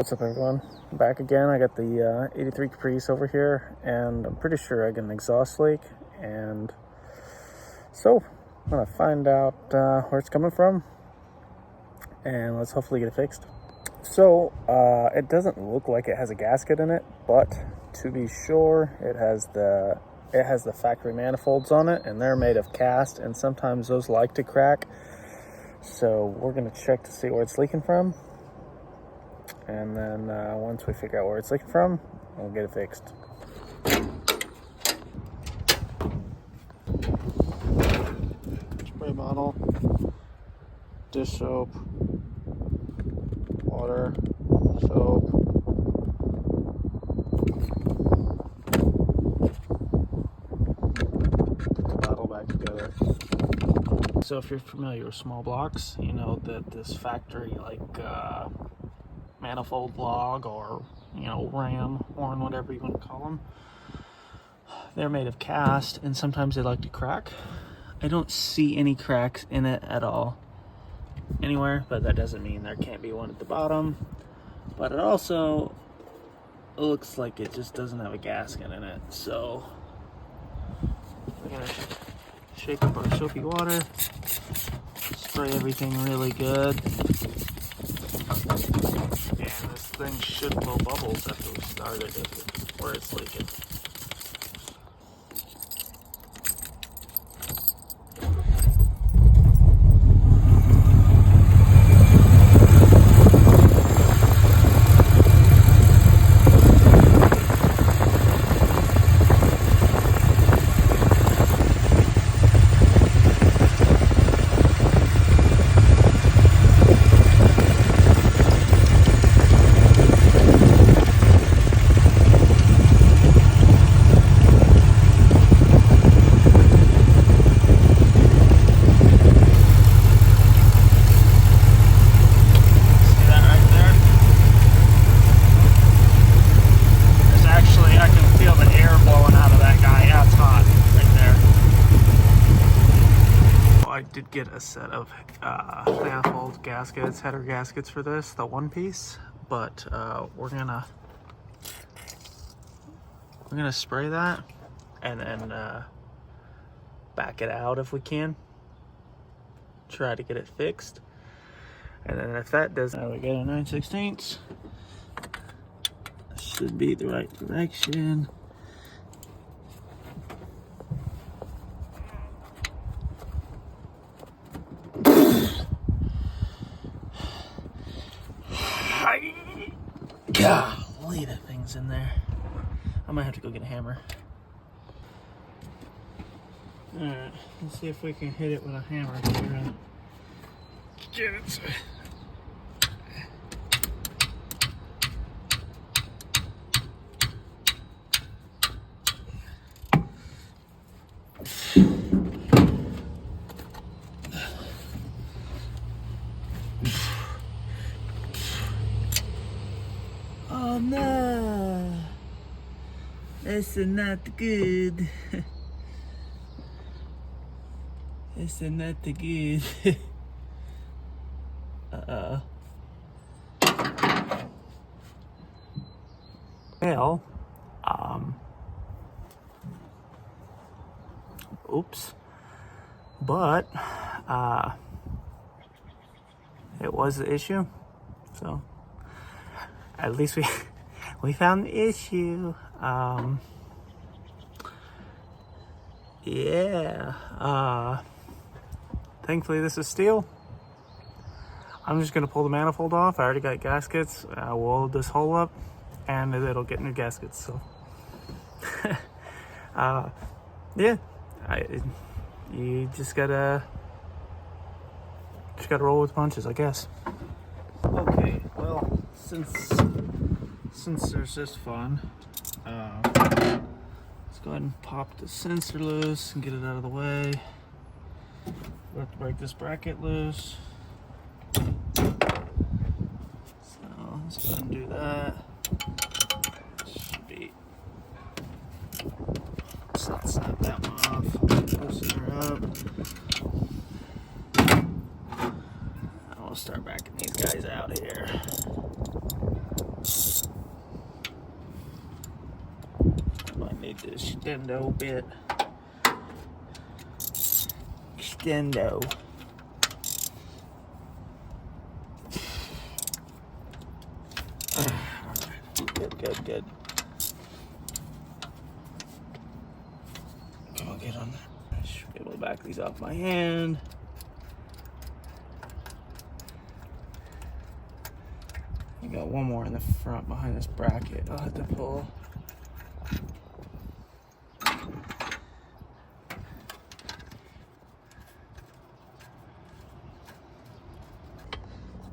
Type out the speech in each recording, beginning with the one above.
What's up, everyone? I'm back again. I got the 83 Caprice over here, and I'm pretty sure I got an exhaust leak, and so I'm gonna find out where it's coming from, and let's hopefully get it fixed. So it doesn't look like it has a gasket in it, but to be sure, it has the factory manifolds on it, and they're made of cast, and sometimes those like to crack. So we're gonna check to see where it's leaking from. And then once we figure out where it's leaking from, we'll get it fixed. Spray bottle, dish soap, water, soap. Put the bottle back together. So if you're familiar with small blocks, you know that this factory manifold log, or ram, horn, whatever you want to call them, they're made of cast, and sometimes they like to crack. I don't see any cracks in it at all anywhere, but that doesn't mean there can't be one at the bottom. But it also looks like it just doesn't have a gasket in it, so we're gonna shake up our soapy water, spray everything really good. And this thing should blow bubbles after we start it, where it's leaking. I did get a set of manifold gaskets, header gaskets for this, the one piece, but we're gonna spray that and then back it out if we can, try to get it fixed. And then if that doesn't, we got a 9/16. Should be the right direction. Golly, that thing's in there. I might have to go get a hammer. Alright, let's see if we can hit it with a hammer. Get it. Oh no, that's not good. That's not good. Well, oops, but it was the issue, so at least we found the issue. Yeah, thankfully this is steel. I'm just gonna pull the manifold off. I already got gaskets. We'll weld this hole up and it'll get new gaskets, so yeah, you just gotta roll with the punches, I guess. Okay, well, since there's this fun, let's go ahead and pop the sensor loose and get it out of the way. We have to break this bracket loose, so let's go ahead and do that. Should be, snap that one off, loosen her up. And we'll start backing these guys out here. need the extendo bit. Extendo. Good. I'll get on that. I should be able to back these off my hand. I got one more in the front behind this bracket. I'll have to pull.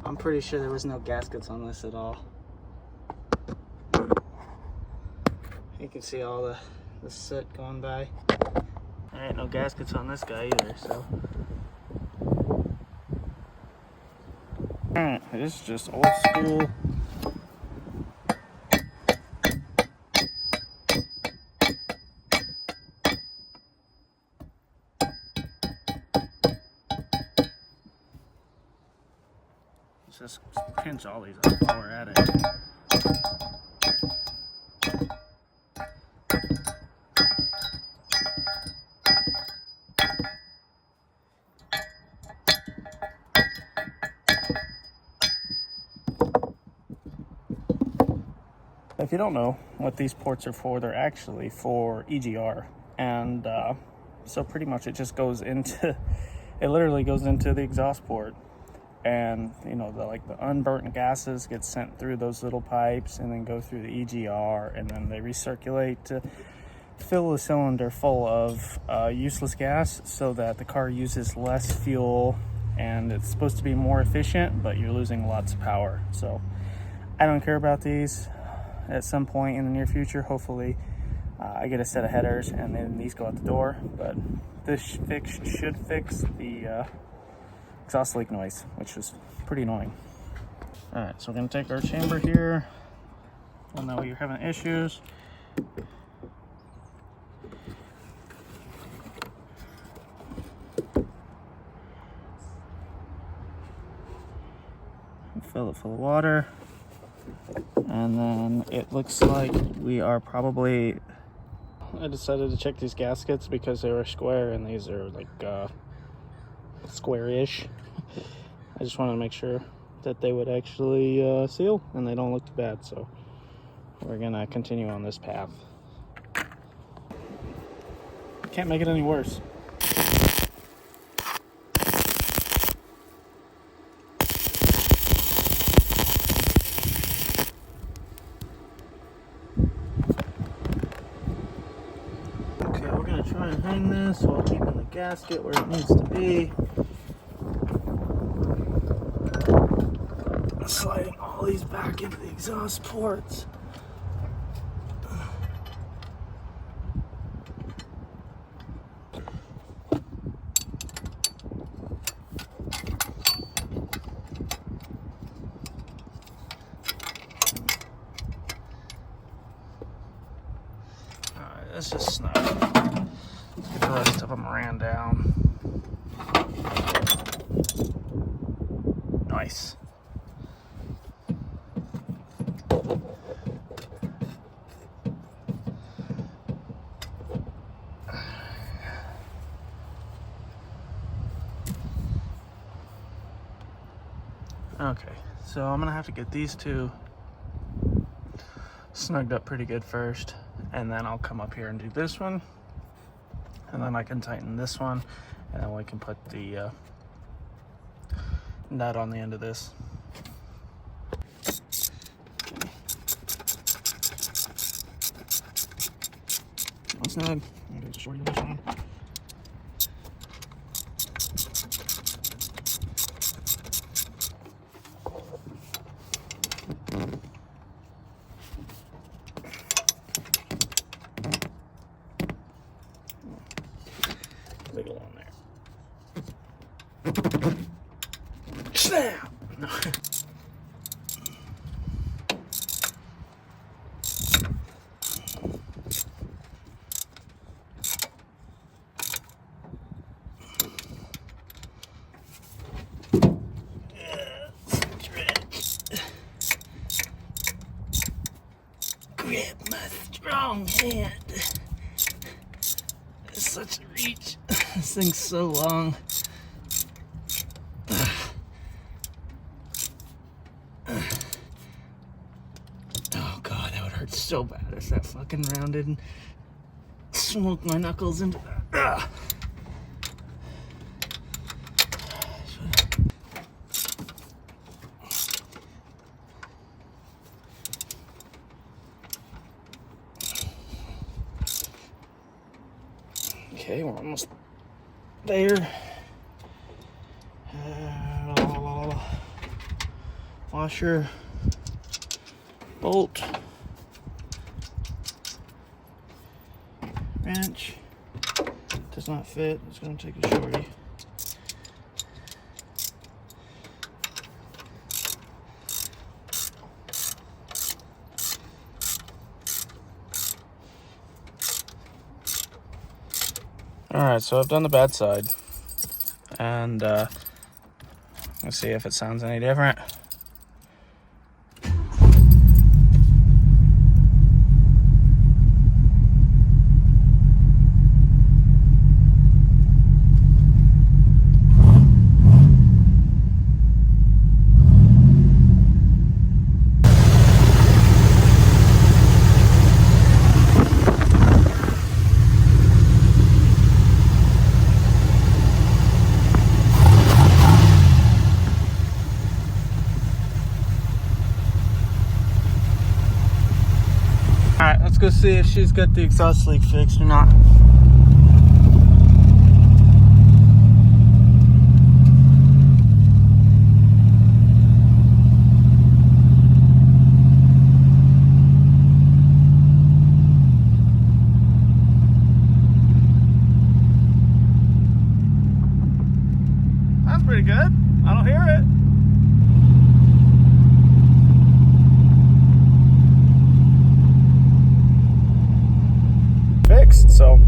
I'm pretty sure there was no gaskets on this at all. You can see all the soot going by. Alright, no gaskets on this guy either, so. Alright, this is just old school. Just pinch all these up while we're at it. If you don't know what these ports are for, they're actually for EGR. And so pretty much it just goes into, it literally goes into the exhaust port. And you know, the unburnt gases get sent through those little pipes and then go through the EGR, and then they recirculate to fill the cylinder full of useless gas so that the car uses less fuel, and it's supposed to be more efficient, but you're losing lots of power. So I don't care about these. At some point in the near future, hopefully I get a set of headers and then these go out the door, but this fix should fix the exhaust leak noise, which is pretty annoying. All right, so we're gonna take our chamber here. We'll know you're having issues. Fill it full of water. And then it looks like we are probably, I decided to check these gaskets because they were square and these are like square-ish. I just wanted to make sure that they would actually seal and they don't look too bad, so we're gonna continue on this path. Can't make it any worse. Try and hang this while keeping the gasket where it needs to be. Sliding all these back into the exhaust ports. Alright, that's just snug. Get the rest of them ran down. Nice. Okay, so I'm gonna have to get these two snugged up pretty good first, and then I'll come up here and do this one. And then I can tighten this one, and then we can put the nut on the end of this. All snug. I'm gonna shorten this one. Wiggle on there. Snap! No. Grab my strong hand. such a reach. This thing's so long. Oh god, that would hurt so bad if that fucking rounded and smoked my knuckles into that. Okay, we're almost there. Washer, bolt, wrench. Does not fit. It's going to take a shorty. Alright, so I've done the bad side, and let's see if it sounds any different. Alright, let's go see if she's got the exhaust leak fixed or not. That's pretty good. I don't hear it. Fixed, so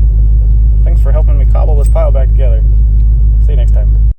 thanks for helping me cobble this pile back together. See you next time.